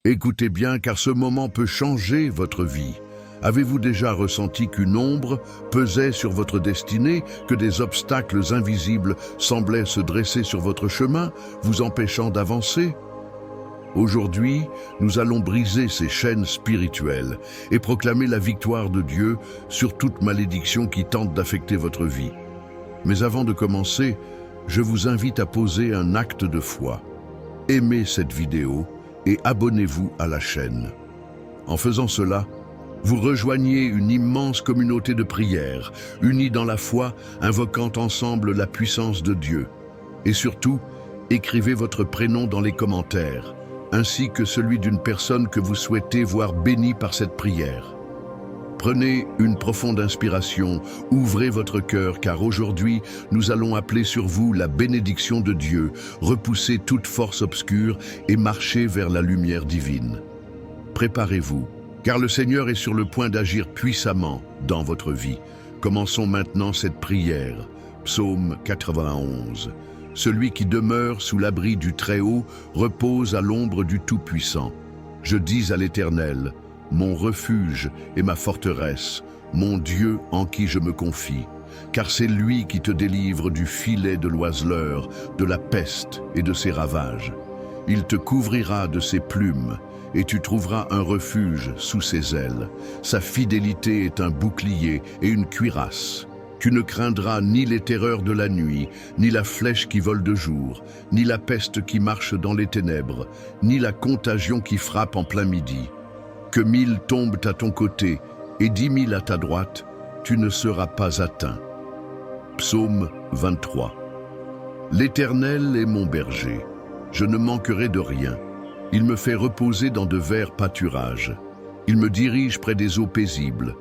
Écoutez bien car ce moment peut changer votre vie. Avez-vous déjà ressenti qu'une ombre pesait sur votre destinée, que des obstacles invisibles semblaient se dresser sur votre chemin, vous empêchant d'avancer? Aujourd'hui, nous allons briser ces chaînes spirituelles et proclamer la victoire de Dieu sur toute malédiction qui tente d'affecter votre vie. Mais avant de commencer, je vous invite à poser un acte de foi. Aimez cette vidéo et abonnez-vous à la chaîne. En faisant cela, vous rejoignez une immense communauté de prières, unis dans la foi, invoquant ensemble la puissance de Dieu. Et surtout, écrivez votre prénom dans les commentaires, ainsi que celui d'une personne que vous souhaitez voir bénie par cette prière. Prenez une profonde inspiration, ouvrez votre cœur, car aujourd'hui, nous allons appeler sur vous la bénédiction de Dieu, repousser toute force obscure et marcher vers la lumière divine. Préparez-vous, car le Seigneur est sur le point d'agir puissamment dans votre vie. Commençons maintenant cette prière. Psaume 91. Celui qui demeure sous l'abri du Très-Haut repose à l'ombre du Tout-Puissant. Je dis à l'Éternel, mon refuge et ma forteresse, mon Dieu en qui je me confie, car c'est lui qui te délivre du filet de l'oiseleur, de la peste et de ses ravages. Il te couvrira de ses plumes, et tu trouveras un refuge sous ses ailes. Sa fidélité est un bouclier et une cuirasse. Tu ne craindras ni les terreurs de la nuit, ni la flèche qui vole de jour, ni la peste qui marche dans les ténèbres, ni la contagion qui frappe en plein midi. Que 1000 tombent à ton côté et 10 000 à ta droite, tu ne seras pas atteint. Psaume 23. L'Éternel est mon berger, je ne manquerai de rien. Il me fait reposer dans de verts pâturages. Il me dirige près des eaux paisibles.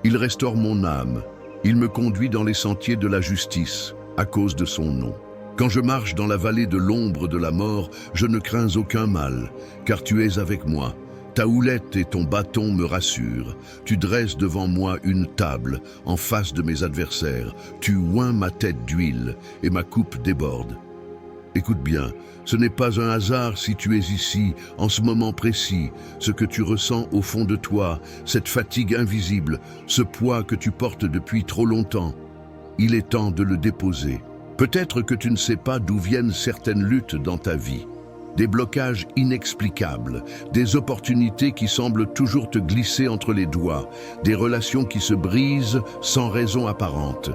Il restaure mon âme. Il me conduit dans les sentiers de la justice, à cause de son nom. Quand je marche dans la vallée de l'ombre de la mort, je ne crains aucun mal, car tu es avec moi. Ta houlette et ton bâton me rassurent. Tu dresses devant moi une table, en face de mes adversaires. Tu oins ma tête d'huile, et ma coupe déborde. Écoute bien, ce n'est pas un hasard si tu es ici, en ce moment précis. Ce que tu ressens au fond de toi, cette fatigue invisible, ce poids que tu portes depuis trop longtemps, il est temps de le déposer. Peut-être que tu ne sais pas d'où viennent certaines luttes dans ta vie. Des blocages inexplicables, des opportunités qui semblent toujours te glisser entre les doigts, des relations qui se brisent sans raison apparente.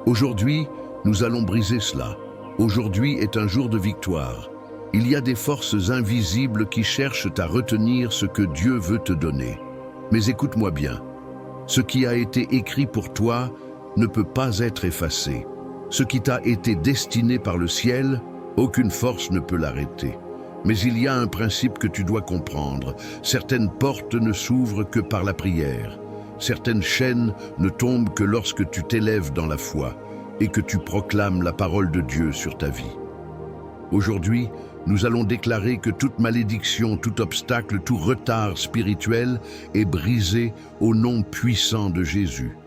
Aujourd'hui, nous allons briser cela. Aujourd'hui est un jour de victoire. Il y a des forces invisibles qui cherchent à retenir ce que Dieu veut te donner. Mais écoute-moi bien, ce qui a été écrit pour toi ne peut pas être effacé. Ce qui t'a été destiné par le ciel, aucune force ne peut l'arrêter. Mais il y a un principe que tu dois comprendre. Certaines portes ne s'ouvrent que par la prière. Certaines chaînes ne tombent que lorsque tu t'élèves dans la foi et que tu proclames la parole de Dieu sur ta vie. Aujourd'hui, nous allons déclarer que toute malédiction, tout obstacle, tout retard spirituel est brisé au nom puissant de Jésus.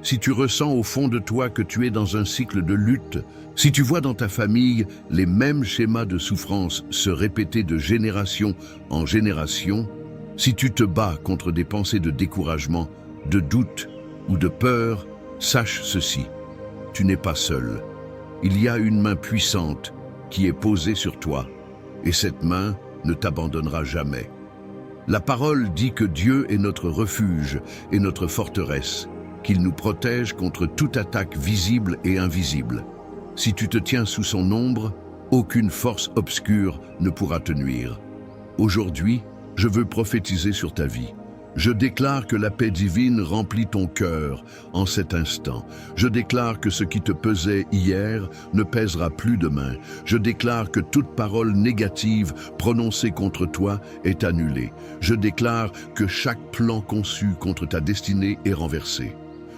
Si tu ressens au fond de toi que tu es dans un cycle de lutte, si tu vois dans ta famille les mêmes schémas de souffrance se répéter de génération en génération, si tu te bats contre des pensées de découragement, de doute ou de peur, sache ceci, tu n'es pas seul. Il y a une main puissante qui est posée sur toi, et cette main ne t'abandonnera jamais. La parole dit que Dieu est notre refuge et notre forteresse, qu'il nous protège contre toute attaque visible et invisible. Si tu te tiens sous son ombre, aucune force obscure ne pourra te nuire. Aujourd'hui, je veux prophétiser sur ta vie. Je déclare que la paix divine remplit ton cœur en cet instant. Je déclare que ce qui te pesait hier ne pèsera plus demain. Je déclare que toute parole négative prononcée contre toi est annulée. Je déclare que chaque plan conçu contre ta destinée est renversé.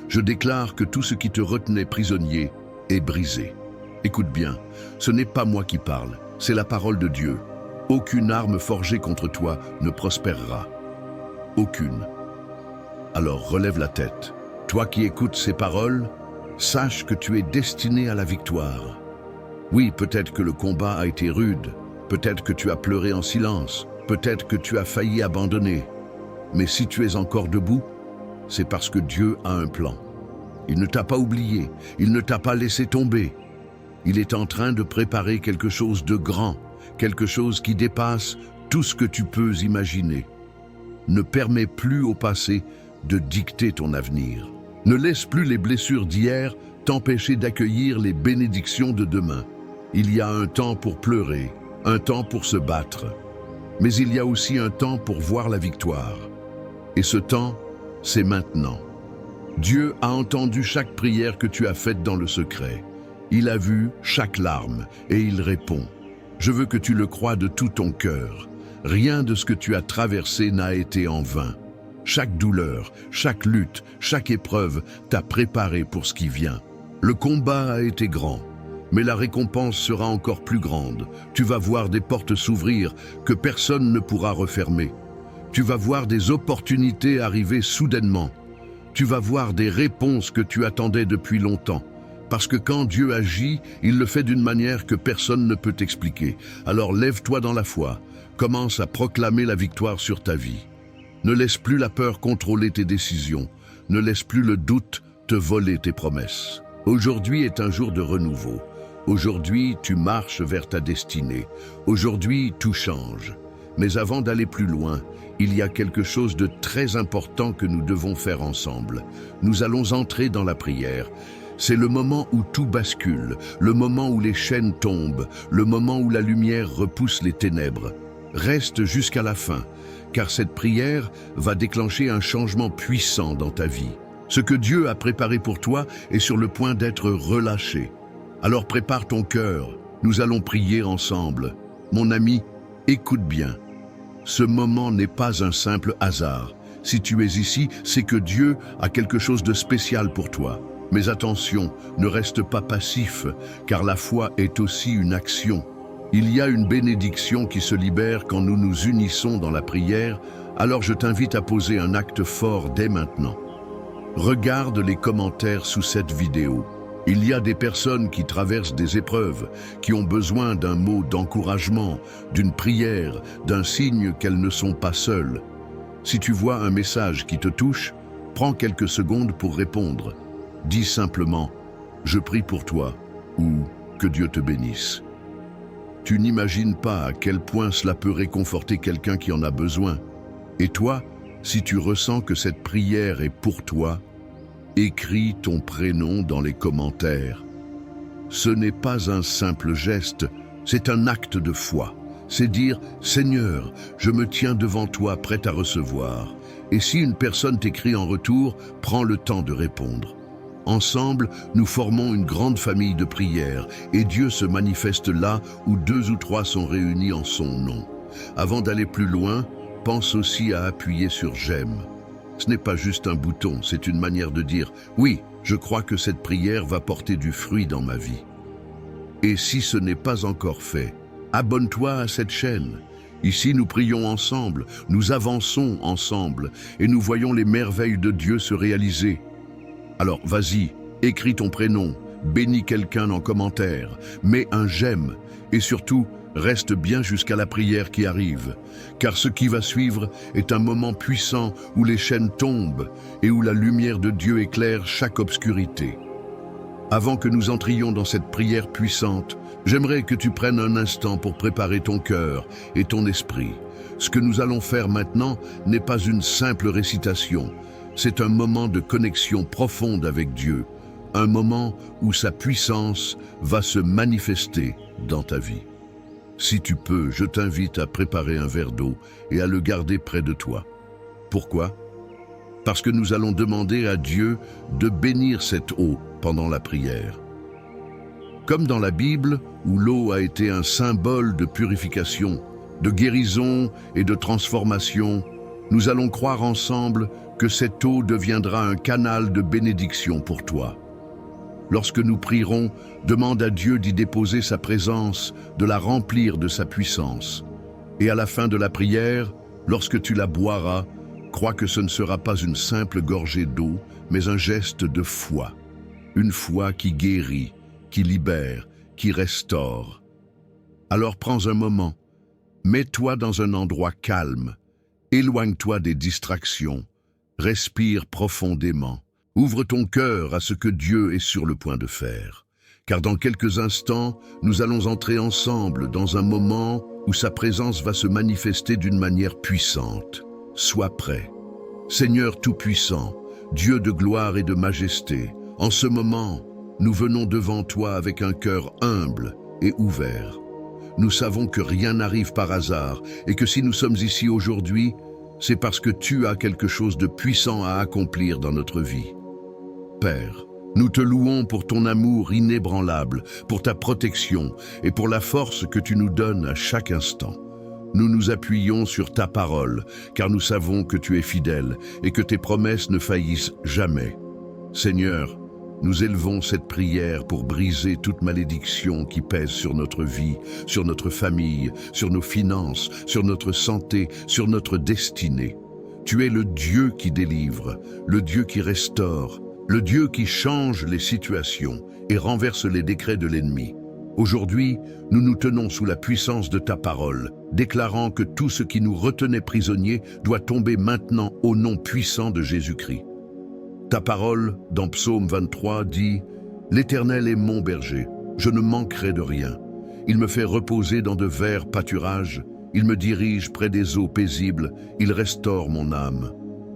Je déclare que tout ce qui te retenait prisonnier est brisé. Écoute bien, ce n'est pas moi qui parle, c'est la parole de Dieu. Aucune arme forgée contre toi ne prospérera. Aucune. Alors relève la tête. Toi qui écoutes ces paroles, sache que tu es destiné à la victoire. Oui, peut-être que le combat a été rude, peut-être que tu as pleuré en silence, Peut-être que tu as failli abandonner, mais si tu es encore debout, c'est parce que Dieu a un plan. Il ne t'a pas oublié, il ne t'a pas laissé tomber. Il est en train de préparer quelque chose de grand, quelque chose qui dépasse tout ce que tu peux imaginer. Ne permets plus au passé de dicter ton avenir. Ne laisse plus les blessures d'hier t'empêcher d'accueillir les bénédictions de demain. Il y a un temps pour pleurer, un temps pour se battre, mais il y a aussi un temps pour voir la victoire. Et ce temps, c'est maintenant. Dieu a entendu chaque prière que tu as faite dans le secret. Il a vu chaque larme et il répond. Je veux que tu le crois de tout ton cœur. Rien de ce que tu as traversé n'a été en vain. Chaque douleur, chaque lutte, chaque épreuve t'a préparé pour ce qui vient. Le combat a été grand, mais la récompense sera encore plus grande. Tu vas voir des portes s'ouvrir que personne ne pourra refermer. Tu vas voir des opportunités arriver soudainement. Tu vas voir des réponses que tu attendais depuis longtemps. Parce que quand Dieu agit, il le fait d'une manière que personne ne peut expliquer. Alors lève-toi dans la foi, commence à proclamer la victoire sur ta vie. Ne laisse plus la peur contrôler tes décisions. Ne laisse plus le doute te voler tes promesses. Aujourd'hui est un jour de renouveau. Aujourd'hui, tu marches vers ta destinée. Aujourd'hui, tout change. Mais avant d'aller plus loin, il y a quelque chose de très important que nous devons faire ensemble. Nous allons entrer dans la prière. C'est le moment où tout bascule, le moment où les chaînes tombent, le moment où la lumière repousse les ténèbres. Reste jusqu'à la fin, car cette prière va déclencher un changement puissant dans ta vie. Ce que Dieu a préparé pour toi est sur le point d'être relâché. Alors prépare ton cœur, nous allons prier ensemble. Mon ami, écoute bien. Ce moment n'est pas un simple hasard. Si tu es ici, c'est que Dieu a quelque chose de spécial pour toi. Mais attention, ne reste pas passif, car la foi est aussi une action. Il y a une bénédiction qui se libère quand nous nous unissons dans la prière, alors je t'invite à poser un acte fort dès maintenant. Regarde les commentaires sous cette vidéo. Il y a des personnes qui traversent des épreuves, qui ont besoin d'un mot d'encouragement, d'une prière, d'un signe qu'elles ne sont pas seules. Si tu vois un message qui te touche, prends quelques secondes pour répondre. Dis simplement « Je prie pour toi » ou « Que Dieu te bénisse ». Tu n'imagines pas à quel point cela peut réconforter quelqu'un qui en a besoin. Et toi, si tu ressens que cette prière est pour toi, écris ton prénom dans les commentaires. Ce n'est pas un simple geste, c'est un acte de foi. C'est dire « Seigneur, je me tiens devant toi prêt à recevoir ». Et si une personne t'écrit en retour, prends le temps de répondre. Ensemble, nous formons une grande famille de prières et Dieu se manifeste là où 2 ou 3 sont réunis en son nom. Avant d'aller plus loin, pense aussi à appuyer sur « J'aime ». Ce n'est pas juste un bouton, c'est une manière de dire « Oui, je crois que cette prière va porter du fruit dans ma vie ». Et si ce n'est pas encore fait, abonne-toi à cette chaîne. Ici, nous prions ensemble, nous avançons ensemble et nous voyons les merveilles de Dieu se réaliser. Alors vas-y, écris ton prénom, bénis quelqu'un en commentaire, mets un j'aime et surtout, reste bien jusqu'à la prière qui arrive, car ce qui va suivre est un moment puissant où les chaînes tombent et où la lumière de Dieu éclaire chaque obscurité. Avant que nous entrions dans cette prière puissante, j'aimerais que tu prennes un instant pour préparer ton cœur et ton esprit. Ce que nous allons faire maintenant n'est pas une simple récitation, c'est un moment de connexion profonde avec Dieu, un moment où sa puissance va se manifester dans ta vie. Si tu peux, je t'invite à préparer un verre d'eau et à le garder près de toi. Pourquoi? Parce que nous allons demander à Dieu de bénir cette eau pendant la prière. Comme dans la Bible, où l'eau a été un symbole de purification, de guérison et de transformation, nous allons croire ensemble que cette eau deviendra un canal de bénédiction pour toi. Lorsque nous prierons, demande à Dieu d'y déposer sa présence, de la remplir de sa puissance. Et à la fin de la prière, lorsque tu la boiras, crois que ce ne sera pas une simple gorgée d'eau, mais un geste de foi. Une foi qui guérit, qui libère, qui restaure. Alors prends un moment, Mets-toi dans un endroit calme. Éloigne-toi des distractions. Respire profondément. Ouvre ton cœur à ce que Dieu est sur le point de faire. Car dans quelques instants, nous allons entrer ensemble dans un moment où sa présence va se manifester d'une manière puissante. Sois prêt. Seigneur Tout-Puissant, Dieu de gloire et de majesté, en ce moment, nous venons devant toi avec un cœur humble et ouvert. Nous savons que rien n'arrive par hasard et que si nous sommes ici aujourd'hui, c'est parce que tu as quelque chose de puissant à accomplir dans notre vie. Père, nous te louons pour ton amour inébranlable, pour ta protection et pour la force que tu nous donnes à chaque instant. Nous nous appuyons sur ta parole, car nous savons que tu es fidèle et que tes promesses ne faillissent jamais. Seigneur, nous élevons cette prière pour briser toute malédiction qui pèse sur notre vie, sur notre famille, sur nos finances, sur notre santé, sur notre destinée. Tu es le Dieu qui délivre, le Dieu qui restaure, le Dieu qui change les situations et renverse les décrets de l'ennemi. Aujourd'hui, nous nous tenons sous la puissance de ta parole, déclarant que tout ce qui nous retenait prisonniers doit tomber maintenant au nom puissant de Jésus-Christ. Ta parole, dans Psaume 23, dit « L'Éternel est mon berger, je ne manquerai de rien. Il me fait reposer dans de verts pâturages, il me dirige près des eaux paisibles, il restaure mon âme. »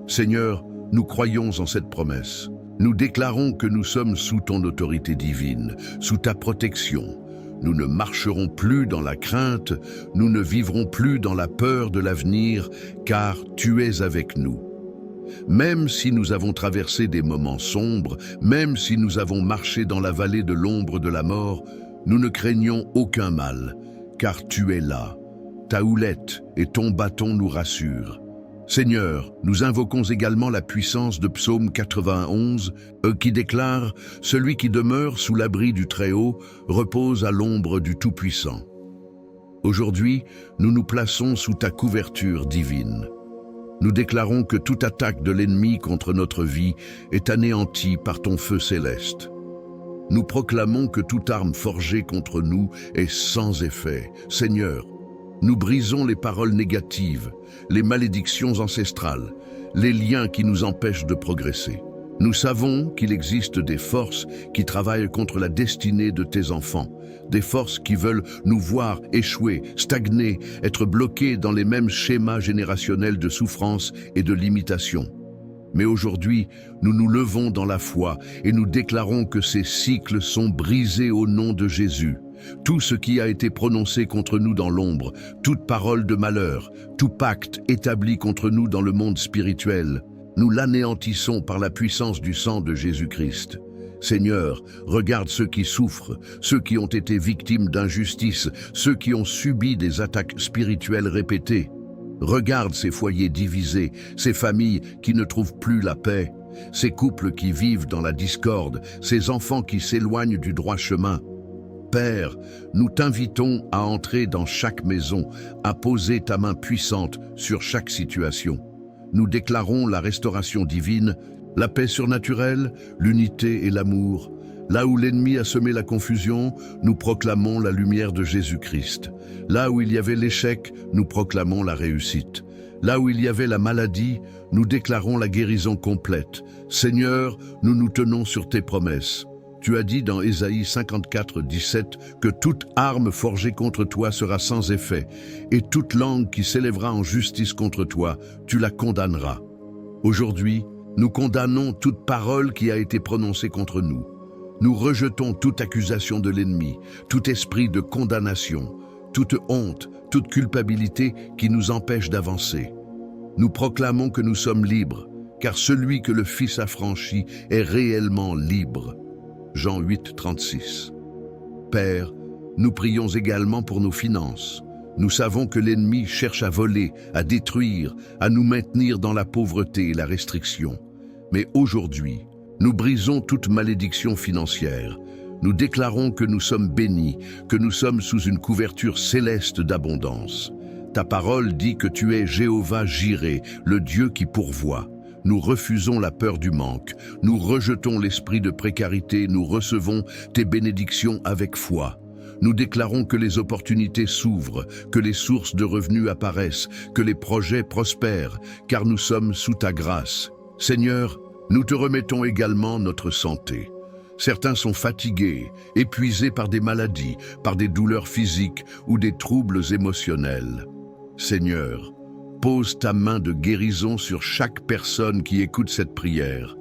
Seigneur, nous croyons en cette promesse. Nous déclarons que nous sommes sous ton autorité divine, sous ta protection. Nous ne marcherons plus dans la crainte, nous ne vivrons plus dans la peur de l'avenir, car tu es avec nous. Même si nous avons traversé des moments sombres, même si nous avons marché dans la vallée de l'ombre de la mort, nous ne craignons aucun mal, car tu es là. Ta houlette et ton bâton nous rassurent. Seigneur, nous invoquons également la puissance de Psaume 91 qui déclare « Celui qui demeure sous l'abri du Très-Haut repose à l'ombre du Tout-Puissant ». Aujourd'hui, nous nous plaçons sous ta couverture divine. Nous déclarons que toute attaque de l'ennemi contre notre vie est anéantie par ton feu céleste. Nous proclamons que toute arme forgée contre nous est sans effet. Seigneur, nous brisons les paroles négatives, les malédictions ancestrales, les liens qui nous empêchent de progresser. Nous savons qu'il existe des forces qui travaillent contre la destinée de tes enfants, des forces qui veulent nous voir échouer, stagner, être bloqués dans les mêmes schémas générationnels de souffrance et de limitation. Mais aujourd'hui, nous nous levons dans la foi et nous déclarons que ces cycles sont brisés au nom de Jésus. Tout ce qui a été prononcé contre nous dans l'ombre, toute parole de malheur, tout pacte établi contre nous dans le monde spirituel, nous l'anéantissons par la puissance du sang de Jésus-Christ. Seigneur, regarde ceux qui souffrent, ceux qui ont été victimes d'injustice, ceux qui ont subi des attaques spirituelles répétées. Regarde ces foyers divisés, ces familles qui ne trouvent plus la paix, ces couples qui vivent dans la discorde, ces enfants qui s'éloignent du droit chemin. Père, nous t'invitons à entrer dans chaque maison, à poser ta main puissante sur chaque situation. Nous déclarons la restauration divine, la paix surnaturelle, l'unité et l'amour. Là où l'ennemi a semé la confusion, nous proclamons la lumière de Jésus-Christ. Là où il y avait l'échec, nous proclamons la réussite. Là où il y avait la maladie, nous déclarons la guérison complète. Seigneur, nous nous tenons sur tes promesses. Tu as dit dans Ésaïe 54, 17 que toute arme forgée contre toi sera sans effet, et toute langue qui s'élèvera en justice contre toi, tu la condamneras. Aujourd'hui, nous condamnons toute parole qui a été prononcée contre nous. Nous rejetons toute accusation de l'ennemi, tout esprit de condamnation, toute honte, toute culpabilité qui nous empêche d'avancer. Nous proclamons que nous sommes libres, car celui que le Fils a franchi est réellement libre. Jean 8, 36. Père, nous prions également pour nos finances. Nous savons que l'ennemi cherche à voler, à détruire, à nous maintenir dans la pauvreté et la restriction. Mais aujourd'hui, nous brisons toute malédiction financière. Nous déclarons que nous sommes bénis, que nous sommes sous une couverture céleste d'abondance. Ta parole dit que tu es Jéhovah Jireh, le Dieu qui pourvoit. Nous refusons la peur du manque, nous rejetons l'esprit de précarité, nous recevons tes bénédictions avec foi. Nous déclarons que les opportunités s'ouvrent, que les sources de revenus apparaissent, que les projets prospèrent, car nous sommes sous ta grâce. Seigneur, nous te remettons également notre santé. Certains sont fatigués, épuisés par des maladies, par des douleurs physiques ou des troubles émotionnels. Seigneur, pose ta main de guérison sur chaque personne qui écoute cette prière.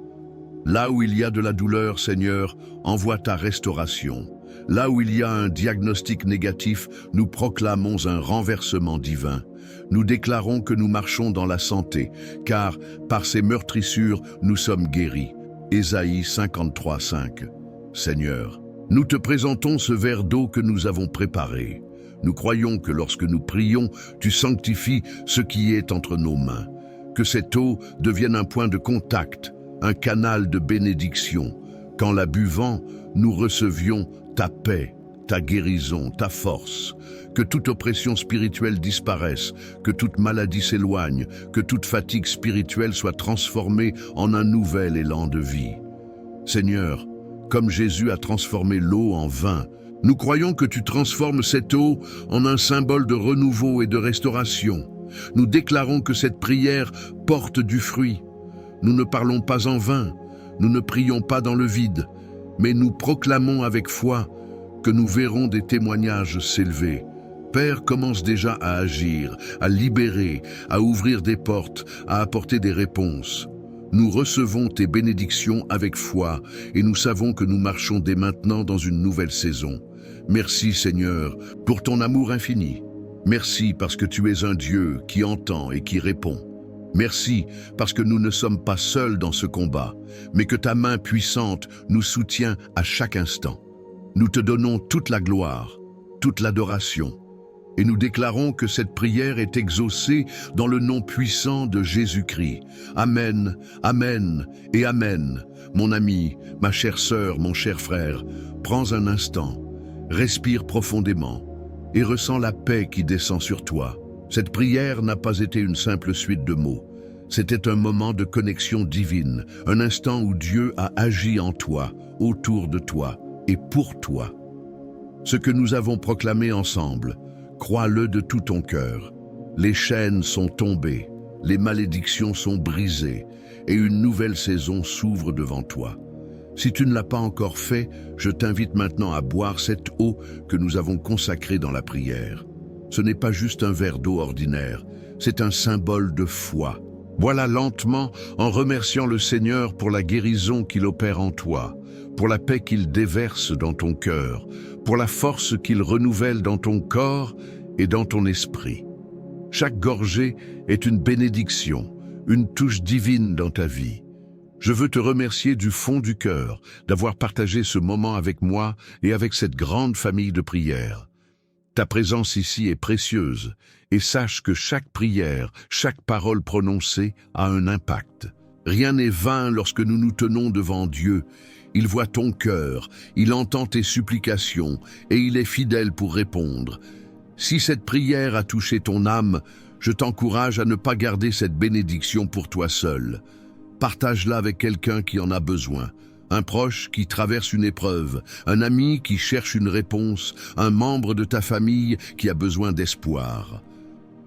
Là où il y a de la douleur, Seigneur, envoie ta restauration. Là où il y a un diagnostic négatif, nous proclamons un renversement divin. Nous déclarons que nous marchons dans la santé, car par ces meurtrissures, nous sommes guéris. Ésaïe 53:5. Seigneur, nous te présentons ce verre d'eau que nous avons préparé. Nous croyons que lorsque nous prions, tu sanctifies ce qui est entre nos mains. Que cette eau devienne un point de contact, un canal de bénédiction. Qu'en la buvant, nous recevions ta paix, ta guérison, ta force. Que toute oppression spirituelle disparaisse, que toute maladie s'éloigne, que toute fatigue spirituelle soit transformée en un nouvel élan de vie. Seigneur, comme Jésus a transformé l'eau en vin, nous croyons que tu transformes cette eau en un symbole de renouveau et de restauration. Nous déclarons que cette prière porte du fruit. Nous ne parlons pas en vain, nous ne prions pas dans le vide, mais nous proclamons avec foi que nous verrons des témoignages s'élever. Père commence déjà à agir, à libérer, à ouvrir des portes, à apporter des réponses. Nous recevons tes bénédictions avec foi et nous savons que nous marchons dès maintenant dans une nouvelle saison. Merci Seigneur pour ton amour infini. Merci parce que tu es un Dieu qui entend et qui répond. Merci parce que nous ne sommes pas seuls dans ce combat, mais que ta main puissante nous soutient à chaque instant. Nous te donnons toute la gloire, toute l'adoration, et nous déclarons que cette prière est exaucée dans le nom puissant de Jésus-Christ. Amen, Amen et Amen. Mon ami, ma chère sœur, mon cher frère, prends un instant, respire profondément et ressens la paix qui descend sur toi. Cette prière n'a pas été une simple suite de mots. C'était un moment de connexion divine, un instant où Dieu a agi en toi, autour de toi et pour toi. Ce que nous avons proclamé ensemble, crois-le de tout ton cœur. Les chaînes sont tombées, les malédictions sont brisées et une nouvelle saison s'ouvre devant toi. Si tu ne l'as pas encore fait, je t'invite maintenant à boire cette eau que nous avons consacrée dans la prière. Ce n'est pas juste un verre d'eau ordinaire, c'est un symbole de foi. Bois-la lentement en remerciant le Seigneur pour la guérison qu'il opère en toi, pour la paix qu'il déverse dans ton cœur, pour la force qu'il renouvelle dans ton corps et dans ton esprit. Chaque gorgée est une bénédiction, une touche divine dans ta vie. Je veux te remercier du fond du cœur d'avoir partagé ce moment avec moi et avec cette grande famille de prière. Ta présence ici est précieuse et sache que chaque prière, chaque parole prononcée a un impact. Rien n'est vain lorsque nous nous tenons devant Dieu. Il voit ton cœur, il entend tes supplications et il est fidèle pour répondre. Si cette prière a touché ton âme, je t'encourage à ne pas garder cette bénédiction pour toi seul. Partage-la avec quelqu'un qui en a besoin. Un proche qui traverse une épreuve, un ami qui cherche une réponse, un membre de ta famille qui a besoin d'espoir.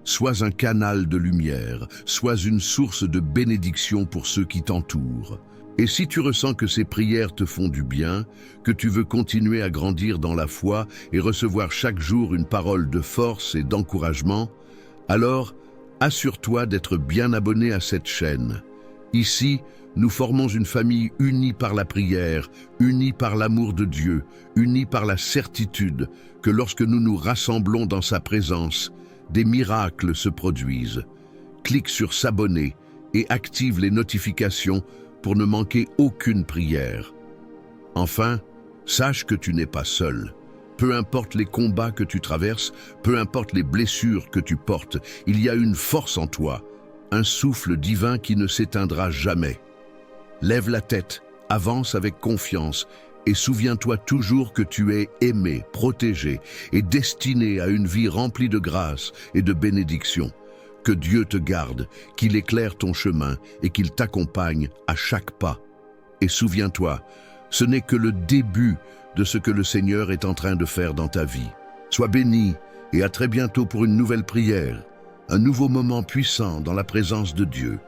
Sois un canal de lumière, sois une source de bénédiction pour ceux qui t'entourent. Et si tu ressens que ces prières te font du bien, que tu veux continuer à grandir dans la foi et recevoir chaque jour une parole de force et d'encouragement, alors assure-toi d'être bien abonné à cette chaîne. Ici, nous formons une famille unie par la prière, unie par l'amour de Dieu, unie par la certitude que lorsque nous nous rassemblons dans sa présence, des miracles se produisent. Clique sur s'abonner et active les notifications pour ne manquer aucune prière. Enfin, sache que tu n'es pas seul. Peu importe les combats que tu traverses, peu importe les blessures que tu portes, il y a une force en toi, un souffle divin qui ne s'éteindra jamais. Lève la tête, avance avec confiance et souviens-toi toujours que tu es aimé, protégé et destiné à une vie remplie de grâce et de bénédiction. Que Dieu te garde, qu'il éclaire ton chemin et qu'il t'accompagne à chaque pas. Et souviens-toi, ce n'est que le début de ce que le Seigneur est en train de faire dans ta vie. Sois béni et à très bientôt pour une nouvelle prière, un nouveau moment puissant dans la présence de Dieu.